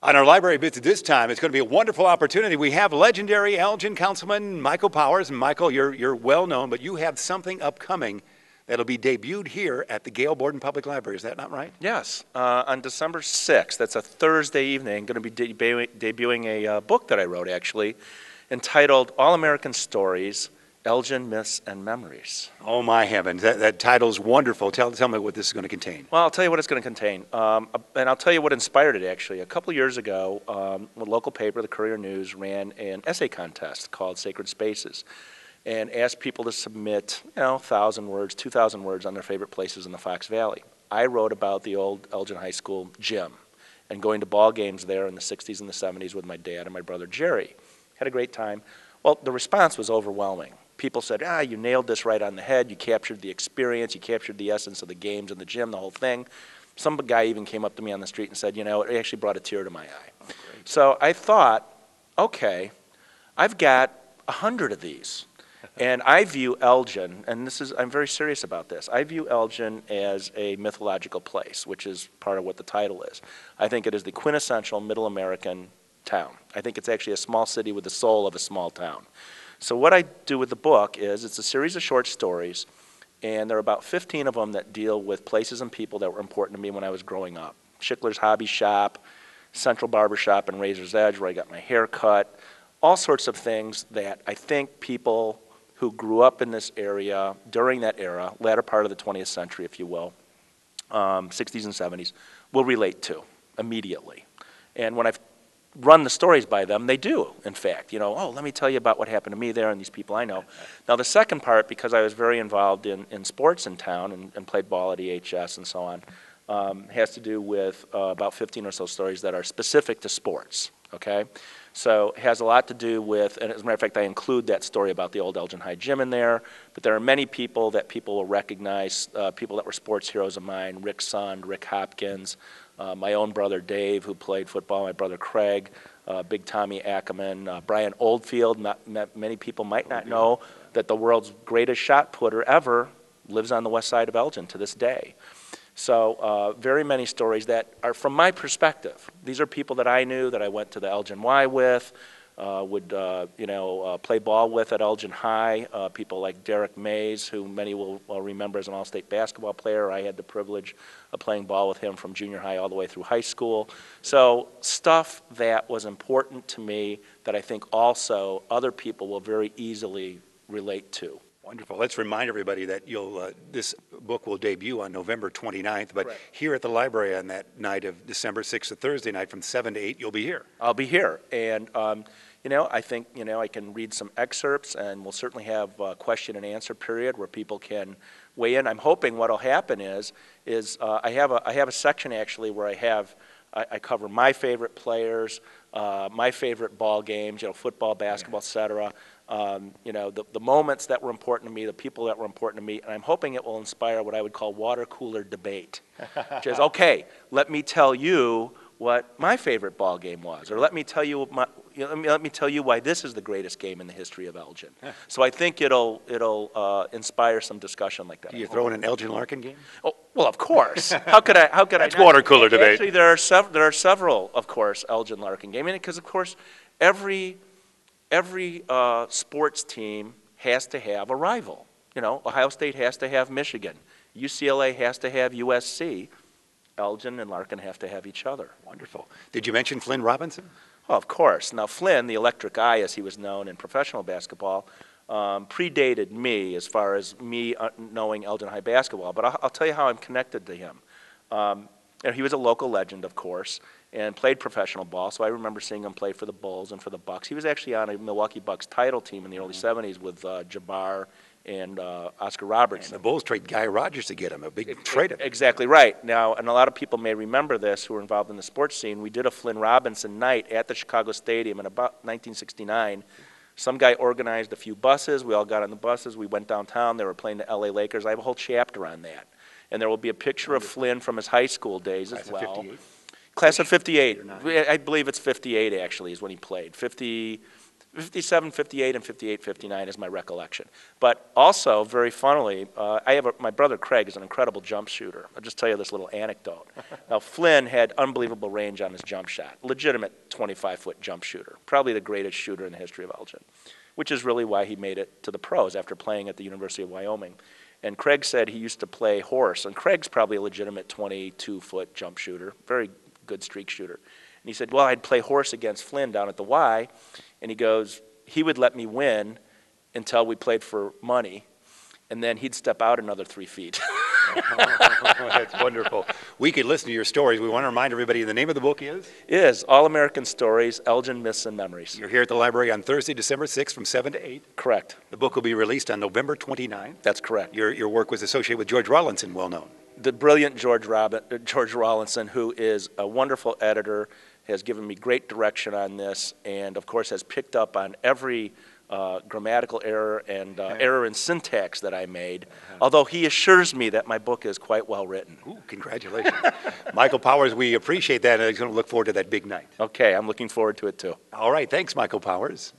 On our library visit this time, it's going to be a wonderful opportunity. We have legendary Elgin Councilman Michael Powers. And Michael, you're well known, but you have something upcoming that'll be debuted here at the Gail Borden Public Library. Is that not right? Yes, on December 6th, that's a Thursday evening, going to be debuting a book that I wrote, actually, entitled All American Stories, Elgin Myths and Memories. Oh, my heavens. That title's wonderful. Tell me what this is going to contain. Well, I'll tell you what it's going to contain, and I'll tell you what inspired it, actually. A couple years ago, a local paper, the Courier News, ran an essay contest called Sacred Spaces and asked people to submit, 1,000 words, 2,000 words on their favorite places in the Fox Valley. I wrote about the old Elgin High School gym and going to ball games there in the 60s and the 70s with my dad and my brother Jerry. Had a great time. Well, the response was overwhelming. People said, you nailed this right on the head. You captured the experience. You captured the essence of the games and the gym, the whole thing. Some guy even came up to me on the street and said, it actually brought a tear to my eye. Oh, so I thought, okay, I've got 100 of these. And I view Elgin, and I'm very serious about this, I view Elgin as a mythological place, which is part of what the title is. I think it is the quintessential middle American town. I think it's actually a small city with the soul of a small town. So what I do with the book is it's a series of short stories, and there are about 15 of them that deal with places and people that were important to me when I was growing up. Schickler's Hobby Shop, Central Barber Shop and Razor's Edge, where I got my hair cut, all sorts of things that I think people who grew up in this area during that era, latter part of the 20th century, if you will, 60s and 70s, will relate to immediately. And when I've run the stories by them, they do, in fact. Let me tell you about what happened to me there and these people I know. Now, the second part, because I was very involved in sports in town and played ball at EHS and so on, has to do with about 15 or so stories that are specific to sports, okay? So it has a lot to do with, and as a matter of fact, I include that story about the old Elgin High Gym in there, but there are many people that people will recognize, people that were sports heroes of mine, Rick Sund, Rick Hopkins, my own brother Dave, who played football, my brother Craig, Big Tommy Ackerman, Brian Oldfield. Many people might not know that the world's greatest shot putter ever lives on the west side of Elgin to this day. So very many stories that are from my perspective. These are people that I knew, that I went to the Elgin Y with, would play ball with at Elgin High. People like Derek Mays, who many will remember as an all-state basketball player. I had the privilege of playing ball with him from junior high all the way through high school. So stuff that was important to me that I think also other people will very easily relate to. Wonderful. Let's remind everybody that this book will debut on November 29th, but Correct. Here at the library on that night of December 6th, a Thursday night from 7 to 8, you'll be here. I'll be here, and I think I can read some excerpts, and we'll certainly have a question and answer period where people can weigh in. I'm hoping what'll happen is I have a section actually where I cover my favorite players, my favorite ball games, football, basketball, etc. The moments that were important to me, the people that were important to me, and I'm hoping it will inspire what I would call water cooler debate, which is, okay, let me tell you what my favorite ball game was, or let me tell you why this is the greatest game in the history of Elgin. So I think it'll inspire some discussion like that. Do you throw in an Elgin Larkin game? Oh, well, of course. How could I? That's water cooler debate. Actually, there are several, of course, Elgin Larkin games, because of course every sports team has to have a rival. Ohio State has to have Michigan. UCLA has to have USC. Elgin and Larkin have to have each other. Wonderful. Did you mention Flynn Robinson? Oh, of course. Now, Flynn, the Electric Eye, as he was known in professional basketball, predated me as far as me knowing Elgin High basketball. But I'll tell you how I'm connected to him. He was a local legend, of course, and played professional ball. So I remember seeing him play for the Bulls and for the Bucks. He was actually on a Milwaukee Bucks title team in the early 70s with Jabbar and Oscar Robertson. And the Bulls trade Guy Rogers to get him, a big trade. Exactly right. Now, and a lot of people may remember this who were involved in the sports scene. We did a Flynn Robinson night at the Chicago Stadium in about 1969. Some guy organized a few buses. We all got on the buses. We went downtown. They were playing the LA Lakers. I have a whole chapter on that. And there will be a picture of Flynn from his high school days as well. Class of 58? Class of 58. I believe it's 58, actually, is when he played. 57, 58, and 58, 59 is my recollection. But also, very funnily, my brother Craig is an incredible jump shooter. I'll just tell you this little anecdote. Now, Flynn had unbelievable range on his jump shot, legitimate 25-foot jump shooter, probably the greatest shooter in the history of Elgin, which is really why he made it to the pros after playing at the University of Wyoming. And Craig said he used to play horse, and Craig's probably a legitimate 22-foot jump shooter, very good streak shooter. And he said, well, I'd play horse against Flynn down at the Y, and he goes, he would let me win until we played for money, and then he'd step out another 3 feet. That's wonderful. We could listen to your stories. We want to remind everybody the name of the book is All-American Stories, Elgin Myths and Memories. You're here at the library on Thursday, December 6th from 7 to 8. Correct. The book will be released on November 29th. That's correct. Your work was associated with George Rawlinson, well known. The brilliant George Rawlinson, who is a wonderful editor, has given me great direction on this, and of course has picked up on every grammatical error and error in syntax that I made, although he assures me that my book is quite well written. Ooh, congratulations. Michael Powers, we appreciate that, and I'm going to look forward to that big night. Okay, I'm looking forward to it too. All right, thanks, Michael Powers.